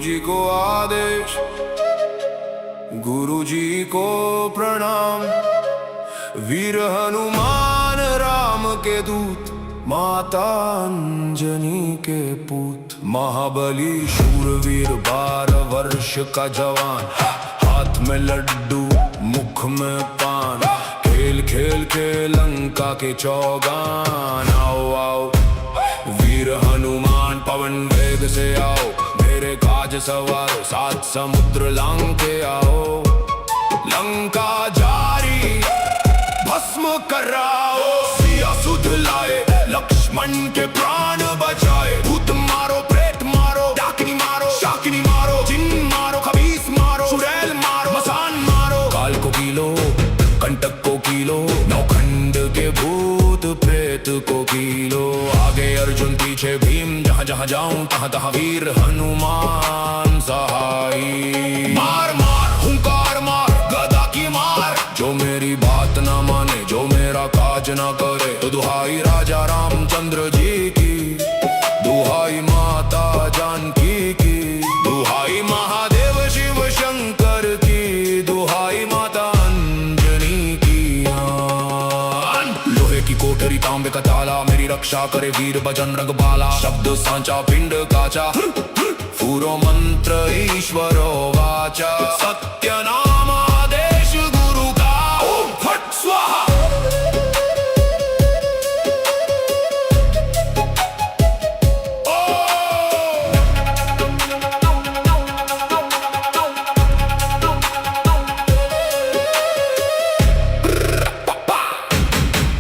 जी को आदेश, गुरु जी को प्रणाम। वीर हनुमान राम के दूत, माता अंजनी के पूत। महाबली शूरवीर 12 वर्ष का जवान, हाथ में लड्डू मुख में पान। खेल खेल के लंका के चौगान। आओ आओ वीर हनुमान पवन वेग से आओ, मेरे काज सवारो 7 समुद्र लांग के आओ। लंका जारी भस्म कराओ, सिया सुध लाए लक्ष्मण के प्राण बचाए। भूत मारो प्रेत मारो, डाकिनी मारो शाकिनी मारो। जिन मारो खबीस मारो, चुड़ैल मारो मसान मारो। काल को कीलो कंटक को कीलो, नौखंड के भूत प्रेत को कीलो। आगे अर्जुन पीछे भीम, जहाँ जहाँ जाऊं तहाँ तहाँ वीर हनुमान सहाई। मार मार हुंकार मार गदा की मार, जो मेरी बात ना माने जो मेरा काज ना करे। तो दुहाई राजा रामचंद्र जी की, दुहाई माता जानकी की। दुहाई महादेव शिव शंकर की, दुहाई माता अंजनी की। लोहे की कोठरी तांबे का ताला, मेरी रक्षा करे वीर बजरंग बाला। शब्द सांचा पिंड काचा, पूरो मंत्र ईश्वरो वाचा। सत्य नाम आदेश गुरु का, ओम फट स्वाहा।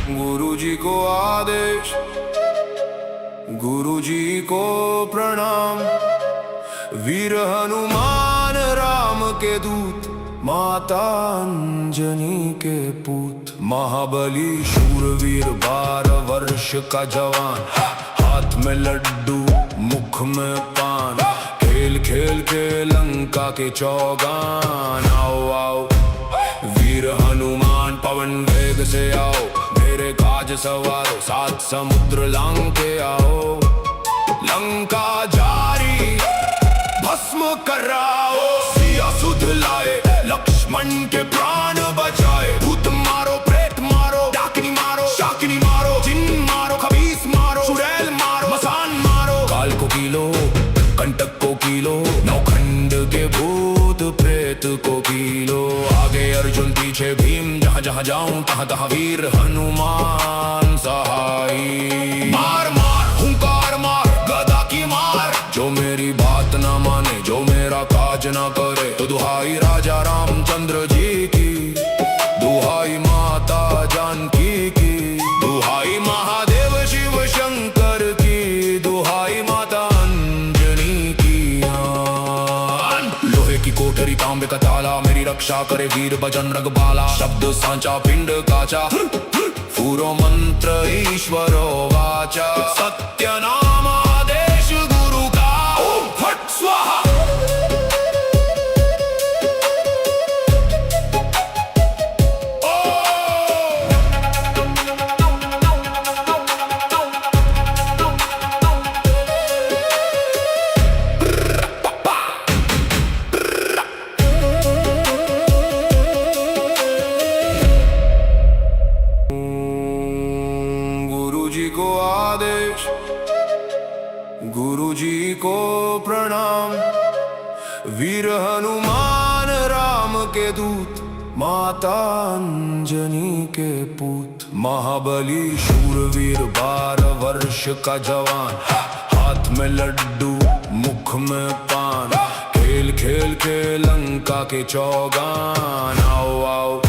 गुरु जी को आदेश, गुरु जी को प्रणाम। वीर हनुमान राम के दूत, माता अंजनी के पूत। महाबली शूरवीर 12 वर्ष का जवान, हाथ में लड्डू मुख में पान। खेल खेल के लंका के चौगान। आओ आओ वीर हनुमान पवन वेग से आओ, मेरे काज सवारो 7 समुद्र लांग के आओ। लंका जारी भस्म कराओ, सिया सुध लाए लक्ष्मण के प्राण बचाए। भूत मारो प्रेत मारो, डाकिनी मारो शाकिनी मारो। जिन मारो खबीस मारो, चुड़ैल मारो मसान मारो। काल को कीलो कंटक को कीलो, नौखंड के भूत प्रेत को कीलो। आगे अर्जुन पीछे भीम, जहाँ जहाँ जाऊं तहाँ तहाँ वीर हनुमान सहाई। मार मार हुंकार मार गदा की मार, जो मेरी बात ना माने जो मेरा काज ना करे। तो दुहाई राजा रामचंद्र जी की, दुहाई माता जानकी की। दुहाई महादेव शिव शंकर की, दुहाई माता अंजनी की। लोहे की कोठरी तांबे का ताला, मेरी रक्षा करे वीर बजरंग बाला। शब्द सांचा पिंड काचा, पूरो मंत्र ईश्वरो वाचा। सत्य नाम आदेश गुरु का, ओम फट स्वाहा। को आदेश, गुरु जी को प्रणाम। वीर हनुमान राम के दूत, माता अंजनी के पूत। महाबली शूरवीर 12 वर्ष का जवान, हाथ में लड्डू मुख में पान। खेल खेल के लंका के चौगान। आओ आओ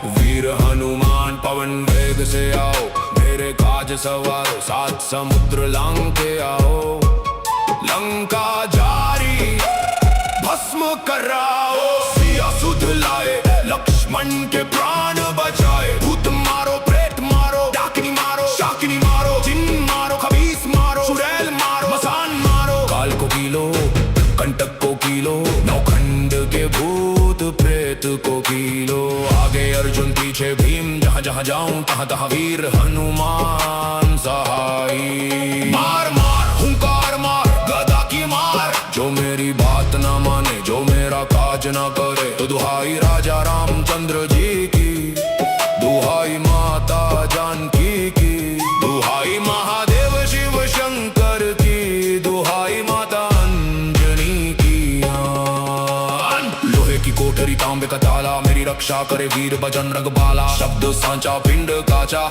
वीर हनुमान पवन वेग से आओ, मेरे काज सवारो 7 समुद्र लांग के आओ। लंका जारी भस्म कराओ, सिया सुध लाए लक्ष्मण के प्राण बचाए। भूत मारो प्रेत मारो, डाकिनी मारो शाकिनी मारो। जिन मारो खबीस मारो, चुड़ैल मारो मसान मारो। काल को कीलो कंटक को कीलो, नौखंड के भूत प्रेत को कीलो। आगे अर्जुन पीछे भीम, जहाँ जहाँ जाऊं तहाँ तहाँ वीर हनुमान सहाई। मार मार हुंकार मार गदा की मार, जो मेरी बात काज न करे। तो दुहाई राजा रामचंद्र जी की, दुहाई माता जानकी की, दुहाई महादेव शिव शंकर की, दुहाई माता अंजनी की। लोहे की कोठरी तांबे का ताला, मेरी रक्षा करे वीर बजरंग बाला। शब्द सांचा पिंड काचा,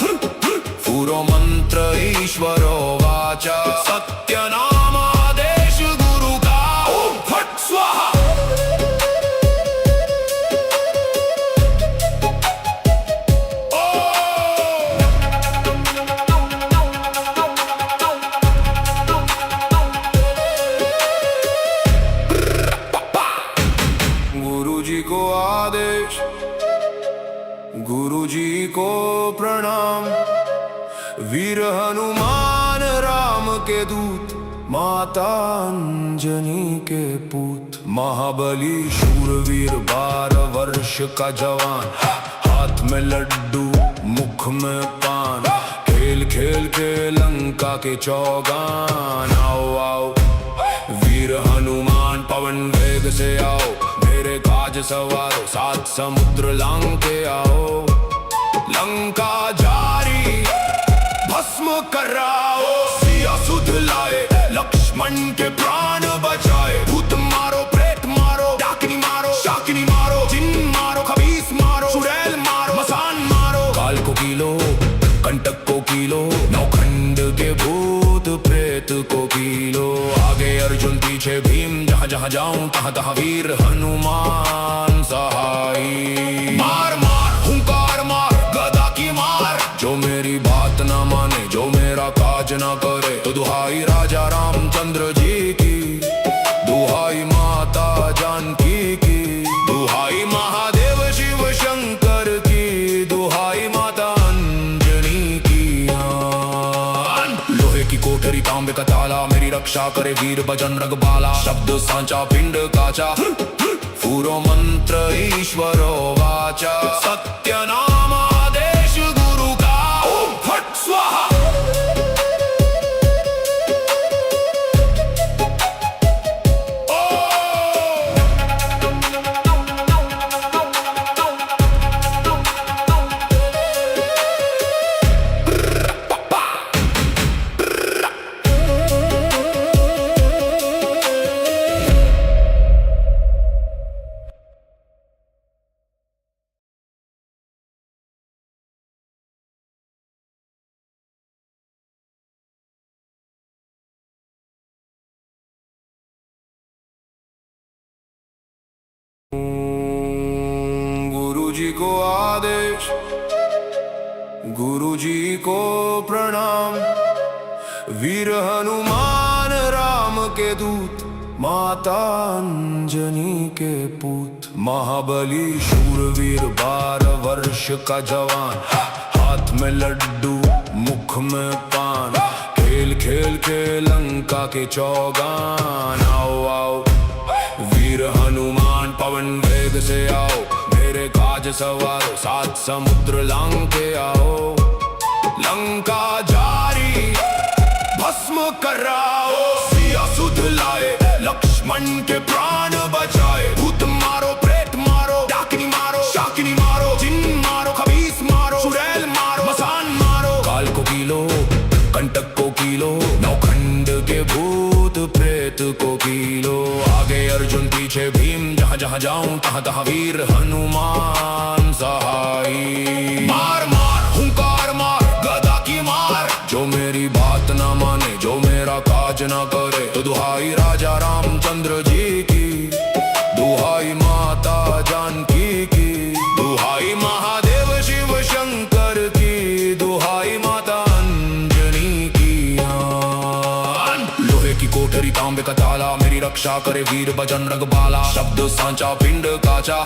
पूरो मंत्र ईश्वरो वाचा। सत्य नाम आदेश गुरु का, ओम फट स्वाहा। गुरु जी को आदेश, गुरु जी को प्रणाम। वीर हनुमान राम के दूत, माता अंजनी के पूत। महाबली शूरवीर 12 वर्ष का जवान, हाथ में लड्डू मुख में पान। खेल खेल के लंका के चौगान। आओ आओ वीर हनुमान पवन वेग से आओ, मेरे काज सवारो 7 समुद्र लांग के आओ। लंका जारी भस्म कराओ, सिया सुध लाए, लक्ष्मण के प्राण बचाए। भूत मारो, प्रेत मारो, डाकिनी मारो, शाकिनी मारो, जिन मारो, खबीस मारो, चुड़ैल मारो, मसान मारो। काल को कीलो, कंटक को कीलो, नौखंड के भूत प्रेत को कीलो। आगे अर्जुन पीछे भीम, जहाँ जहाँ जाऊं तहाँ तहाँ वीर हनुमान सहाई। मार मार हुंकार मार, गदा की मार। जो मेरी बात न माने, जो मेरा काज न करे। तो दुहाई राजा रामचंद्र जी की, दुहाई माता जानकी की, दुहाई महादेव शिव शंकर की, दुहाई माता अंजनी की। लोहे की कोठरी तांबे का ताला, मेरी रक्षा करे वीर बजरंग बाला। शब्द सांचा पिंड काचा, पूरो मंत्र ईश्वरो वाचा। सत्य नाम आदेश गुरु का, ओम फट स्वाहा। गुरु जी को आदेश, गुरु जी को प्रणाम। वीर हनुमान राम के दूत, माता अंजनी के पूत। महाबली शूरवीर 12 वर्ष का जवान, हाथ में लड्डू मुख में पान। खेल खेल के लंका के चौगान। आओ आओ वीर हनुमान पवन वेग से आओ, मेरे काज सवारो 7 समुद्र लांग के आओ। लंका जारी भस्म कराओ, सिया सुध लाए, लक्ष्मण के प्राण बचाए। भूत मारो, प्रेत मारो, डाकिनी मारो, शाकिनी मारो, जिन मारो, खबीस मारो, चुड़ैल मारो, मसान मारो। काल को कीलो, कंटक को कीलो, नौखंड के भूत प्रेत को कीलो। आगे अर्जुन पीछे भीम, जहाँ जहाँ जाऊं तहाँ तहाँ वीर हनुमान सहाई। मार मार हुंकार मार, गदा की मार। जो मेरी बात न माने, जो मेरा काज न करे। तो दुहाई राजा रामचंद्र जी की, दुहाई माता जानकी की, दुहाई महादेव शिव शंकर की, दुहाई माता अंजनी की। लोहे की कोठरी तांबे का ताला, मेरी रक्षा करे वीर बजरंग बाला। शब्द सांचा पिंड काचा,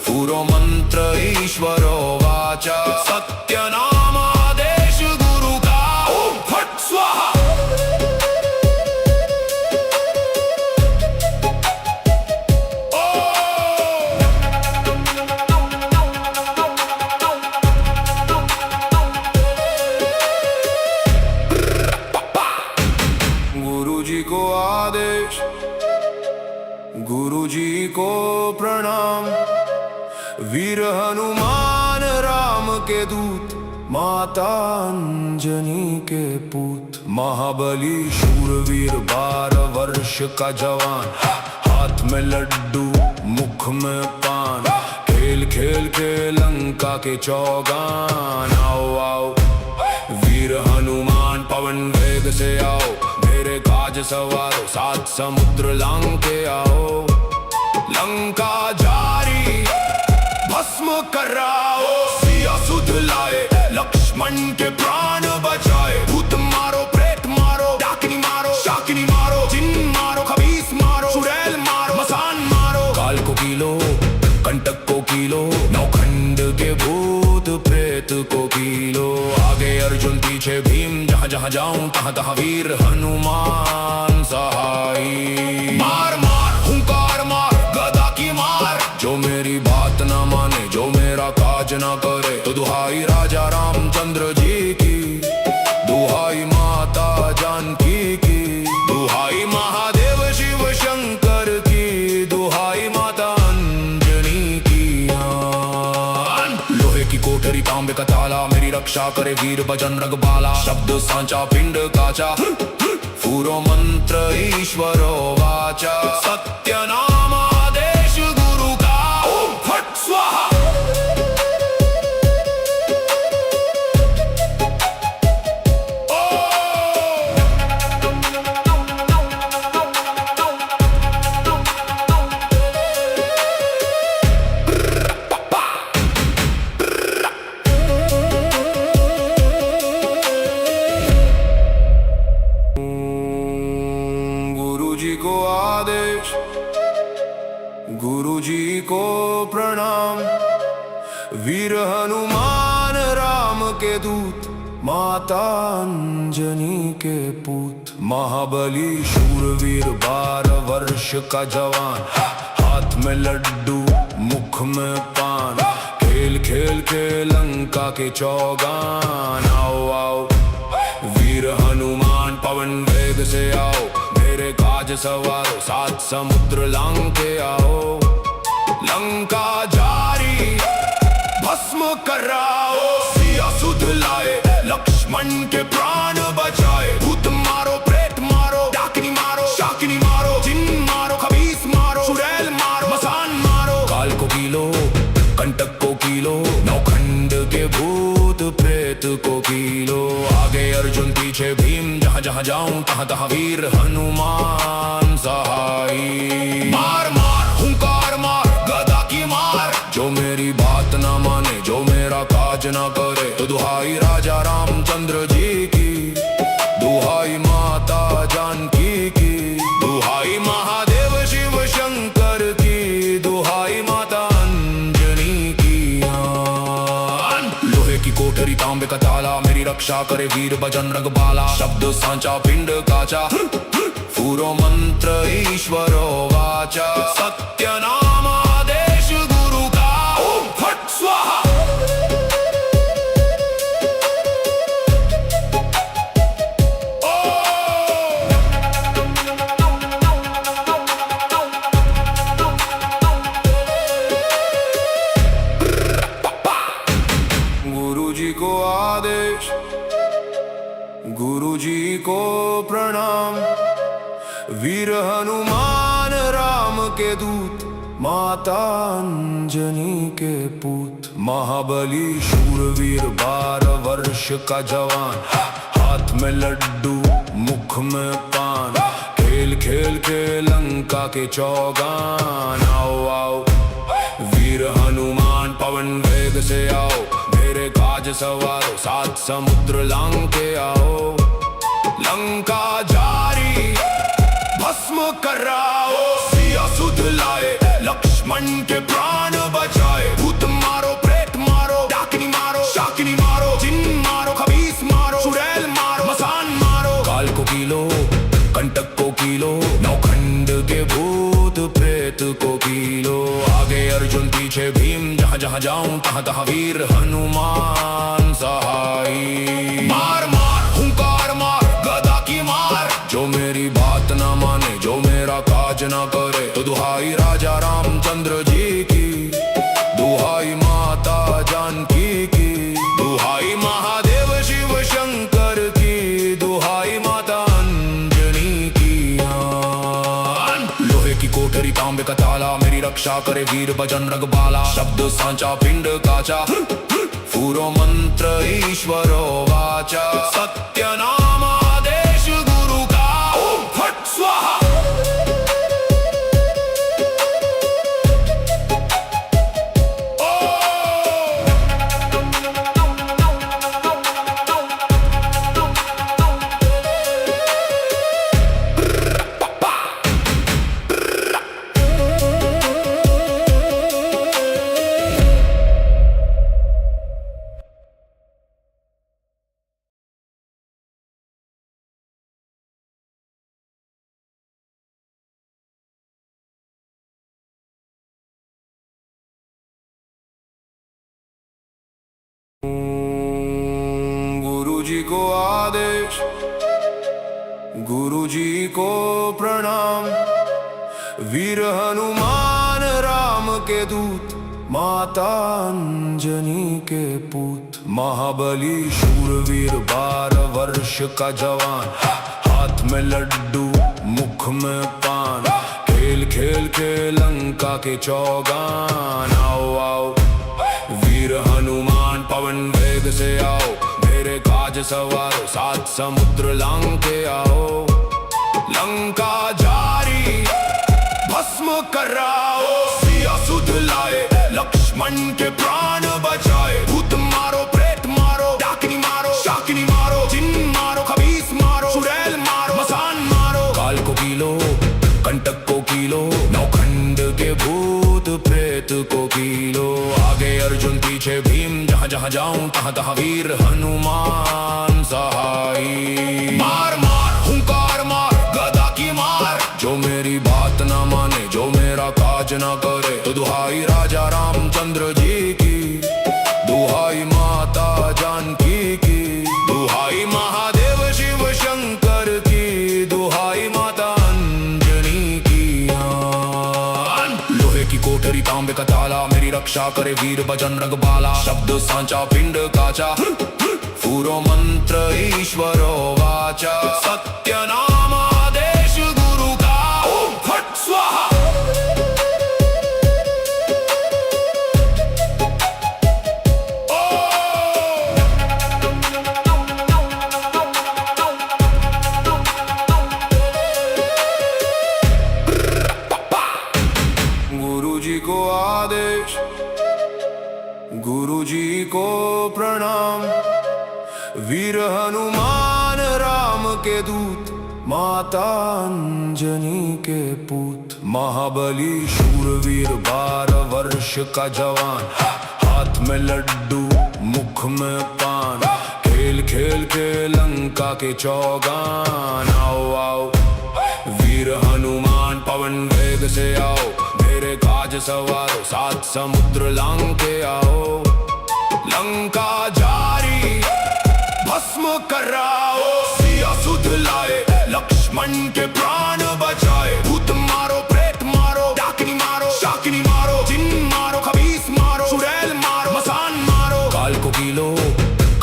पूरो मंत्र ईश्वरो वाचा। सत्य नाम आदेश गुरु का, ओम फट स्वाहा। गुरु जी को आदेश, गुरु जी को प्रणाम। वीर हनुमान राम के दूत, माता अंजनी के पूत। महाबली शूरवीर 12 वर्ष का जवान, हाथ में लड्डू मुख में पान। खेल खेल के लंका के चौगान। आओ आओ वीर हनुमान पवन वेग से आओ, मेरे काज सवारो 7 समुद्र लांग के आओ। लंका जारी भस्म कराओ, सिया सुध लाए लक्ष्मण के प्राण बचाए। भूत मारो प्रेत मारो, डाकिनी मारो शाकिनी मारो, जिन मारो खबीस मारो, चुड़ैल मारो मसान मारो। काल को कीलो कंटक को कीलो, नौखंड के भूत प्रेत को कीलो। आगे अर्जुन पीछे भीम, जहाँ जहाँ जाऊं तहाँ तहाँ वीर हनुमान सहाई। मार मार हुंकार मार गदा की मार, जो मेरी बात ना माने जो मेरा काज ना करे। तो दुहाई राजा रामचंद्र जी की, दुहाई माता जानकी की, दुहाई महादेव शिव शंकर की, दुहाई माता अंजनी की। लोहे की कोठरी तांबे का ताला, मेरी रक्षा करे वीर बजरंग बाला। शब्द सांचा पिंड काचा, पूरो मंत्र ईश्वरो वाचा। सत्य नाम आदेश गुरु का, ओम फट स्वाहा। को आदेश, गुरु जी को प्रणाम। वीर हनुमान राम के दूत, माता अंजनी के पूत। महाबली शूरवीर 12 वर्ष का जवान, हाथ में लड्डू मुख में पान। खेल खेल के लंका के चौगान। आओ आओ वीर हनुमान पवन वेग से आओ, मेरे काज सवारो 7 समुद्र लांग के आओ। लंका जारी भस्म कराओ, सिया सुध लाए लक्ष्मण के प्राण बचाए। भूत मारो प्रेत मारो, डाकिनी मारो शाकिनी मारो, जिन मारो खबीस मारो, चुड़ैल मारो मसान मारो। काल को कीलो कंटक को कीलो, नौखंड के भूत प्रेत को कीलो। आगे अर्जुन पीछे भीम, जहाँ जहाँ जाऊं तहाँ तहाँ वीर हनुमान सहाई। मार मार हुंकार मार गदा की मार, जो मेरी बात ना माने जो मेरा काज ना करे। तो दुहाई राजा रामचंद्र जी की, दुहाई माता जानकी की, दुहाई महादेव शिव शंकर की, दुहाई माता अंजनी की। लोहे की कोठरी तांबे का ताला, मेरी रक्षा करे वीर बजरंग बाला। शब्द सांचा पिंड काचा, पूरो मंत्र ईश्वरो वाचा। सत्य नाम आदेश गुरु का, ओम फट स्वाहा। गुरु जी को आदेश, गुरु जी को प्रणाम। वीर हनुमान राम के दूत, माता अंजनी के पूत। महाबली शूरवीर 12 वर्ष का जवान, हाथ में लड्डू मुख में पान। खेल खेल के लंका के चौगान। आओ आओ वीर हनुमान पवन वेग से आओ, मेरे काज सवारो 7 समुद्र लांग के आओ। लंका जारी भस्म कराओ, सिया सुध लाए लक्ष्मण के प्राण बचाए। भूत मारो प्रेत मारो, डाकिनी मारो शाकिनी मारो, जिन मारो खबीस मारो, चुड़ैल मारो मसान मारो। काल को कीलो कंटक को कीलो, नौखंड के भूत प्रेत को कीलो। आगे अर्जुन पीछे भीम, जहाँ जहाँ जाऊं तहाँ तहाँ वीर हनुमान सहाई। मार मार हुंकार मार गदा की मार, जो मेरी बात ना माने जो मेरा काज ना करे। तो दुहाई रक्षा करे वीर बजरंग बाला। शब्द सांचा पिंड काचा, फूरो मंत्र ईश्वरो वाचा। सत्य नाम आदेश गुरु का, ओम फट स्वाहा। गुरुजी को आदेश, गुरुजी को प्रणाम। वीर हनुमान राम के दूत, माता अंजनी के पूत। महाबली शूरवीर 12 वर्ष का जवान, हाथ में लड्डू मुख में पान। खेल खेल के लंका के चौगान। आओ आओ वीर हनुमान पवन वेग से आओ, मेरे काज सवारो 7 समुद्र लांग के आओ। लंका जारी भस्म कराओ, सिया सुध लाए लक्ष्मण के प्राण बचाए। भूत मारो प्रेत मारो, डाकिनी मारो शाकिनी मारो। जिन मारो खबीस मारो, चुड़ैल मारो मसान मारो। काल को कीलो कंटक को कीलो, नौखंड के भूत प्रेत को कीलो। आगे अर्जुन पीछे भीम, जहाँ जहाँ जाऊं तहाँ तहाँ वीर हनुमान सहाई। मार मार हुंकार मार गदा की मार, जो मेरी बात ना माने जो मेरा काज ना करे। तो दुहाई राजा रामचंद्र जी की, दुहाई माता जानकी की। दुहाई महादेव शिव शंकर की, दुहाई माता अंजनी की। लोहे की कोठरी तांबे का ताला, मेरी रक्षा करे वीर बजरंग बाला। शब्द सांचा पिंड काचा, फूरो मंत्र ईश्वरो वाचा। सत्य नाम आदेश गुरु का, ओम फट स्वाहा। गुरुजी को आदेश, गुरुजी को प्रणाम। वीर हनुमान राम के दूत, माता अंजनी के पूत। महाबली शूरवीर 12 वर्ष का जवान, हाथ में लड्डू मुख में पान। खेल खेल के लंका के चौगान। आओ आओ वीर हनुमान पवन वेग से आओ, मेरे काज सवारो 7 समुद्र लांग के आओ। लंका जारी भस्म कराओ, सिया सुध लाए लक्ष्मण के प्राण बचाए। भूत मारो प्रेत मारो, डाकिनी मारो शाकिनी मारो। जिन मारो खबीस मारो, चुड़ैल मारो मसान मारो। काल को कीलो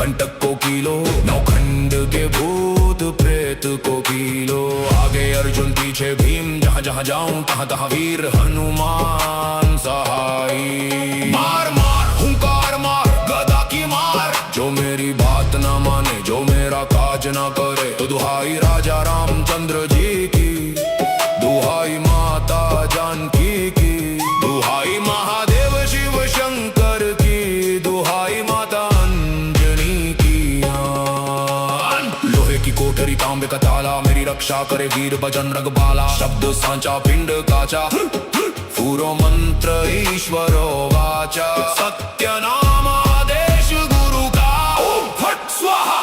कंटक को कीलो, नौखंड के भूत प्रेत को कीलो। आगे अर्जुन पीछे भीम, जहाँ जहाँ जाऊं तहाँ तहाँ वीर हनुमान सहाई। मार मार हुंकार मार गदा की मार, जो मेरी बात ना माने जो मेरा काज ना करे। तो दुहाई राजा रामचंद्र जी की, दुहाई माता जानकी की। दुहाई महादेव शिव शंकर की, दुहाई माता अंजनी की। लोहे की कोठरी तांबे का ताला, मेरी रक्षा करे वीर बजरंग बाला। शब्द सांचा पिंड काचा, फूरो मंत्र ईश्वरो वाचा। सत्य नाम आदेश गुरु का, ओम फट स्वाहा।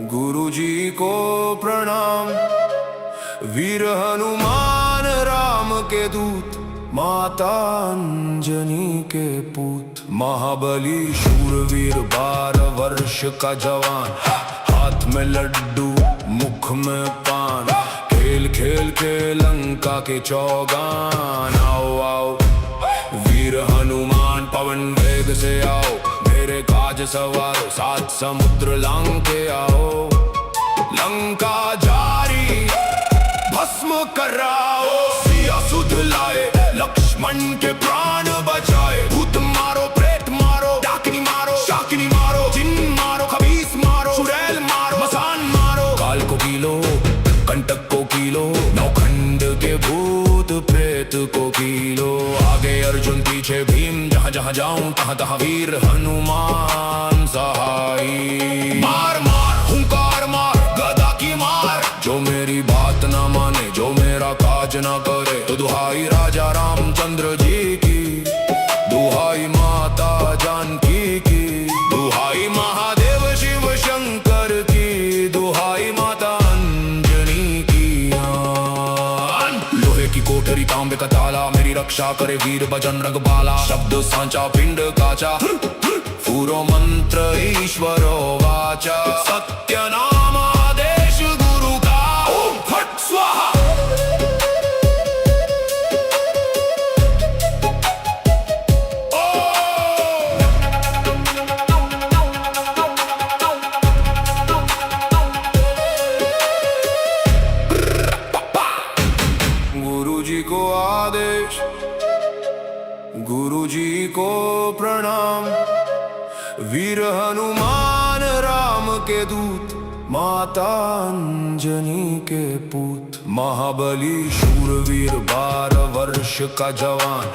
गुरुजी को प्रणाम। वीर हनुमान राम के दूत, माता अंजनी के पूत। महाबली शूरवीर 12 वर्ष का जवान, हाथ में लड्डू मुख में पान, खेल खेल के लंका के चौगान। आओ आओ वीर हनुमान पवन वेग से आओ, मेरे काज सवारो 7 समुद्र लांग के आओ। लंका जारी भस्म कराओ, सिया सुध लाए लक्ष्मण के प्राण बचाए। भूत मारो प्रेत मारो, डाकिनी मारो शाकिनी मारो, जिन मारो खबीस मारो, चुड़ैल मारो मसान मारो। काल को कीलो कंटक को कीलो, नौखंड के भूत प्रेत को कीलो। आगे अर्जुन पीछे भीम, जहाँ जहाँ जाऊं तहाँ तहाँ वीर हनुमान सहाई। मार मार हुंकार मार गदा की मार, जो मेरी बात ना माने जो मेरा काज ना करे, तो दुहाई राजा रामचंद्र जी की, दुहाई माता जानकी की, दुहाई महादेव शिव शंकर की, दुहाई माता अंजनी की। लोहे की कोठरी तांबे का ताला, मेरी रक्षा करे वीर बजरंग बाला। शब्द सांचा पिंड काचा, पूरो मंत्र ईश्वरो वाचा। सत्य नाम आदेश गुरु का, ओम फट स्वाहा। गुरु जी को आदेश, गुरु जी को प्रणाम। वीर हनुमान राम के दूत, माता अंजनी के पूत। महाबली शूरवीर 12 वर्ष का जवान,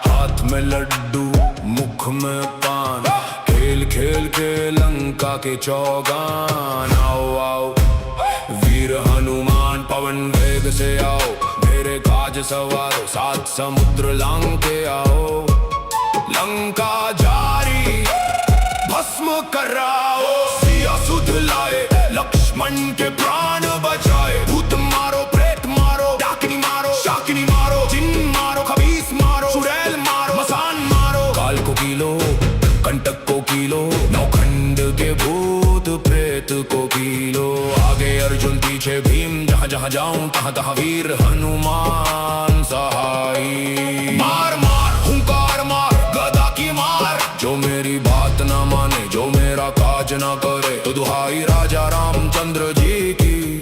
हाथ में लड्डू मुख में पान, खेल खेल के लंका के चौगान। आओ आओ वीर हनुमान पवन वेग से आओ, मेरे काज सवारो 7 समुद्र लांग के आओ। लंका जारी भस्म कराओ, सिया सुध लाए लक्ष्मण के प्राण बचाए। भूत मारो प्रेत मारो, डाकिनी मारो शाकिनी मारो, जिन मारो खबीस मारो, चुड़ैल मारो मसान मारो। काल को कीलो कंटक को कीलो, नौखंड के भूत प्रेत को कीलो। आगे अर्जुन पीछे भीम, जहाँ जहाँ जाऊं तहाँ तहाँ वीर हनुमान सहाई। मार मार हुंकार मार गदा की मार, जो मेरी बात ना माने जो मेरा काज ना करे, तो दुहाई राजा रामचंद्र जी की,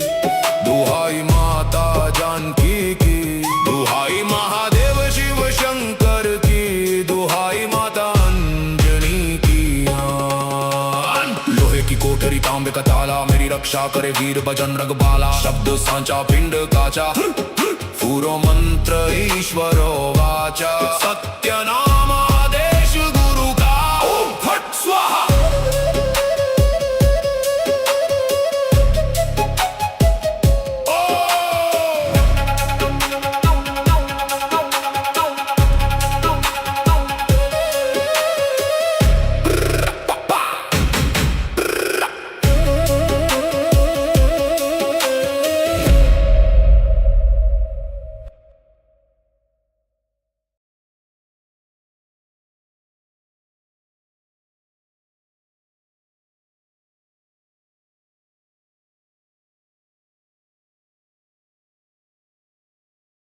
दुहाई माता जानकी की, दुहाई महादेव शिव शंकर की, दुहाई माता अंजनी की। लोहे की कोठरी तांबे का ताला, मेरी रक्षा करे वीर बजरंग बाला। शब्द सांचा पिंड काचा, पूरो मंत्र ईश्वरो वाचा।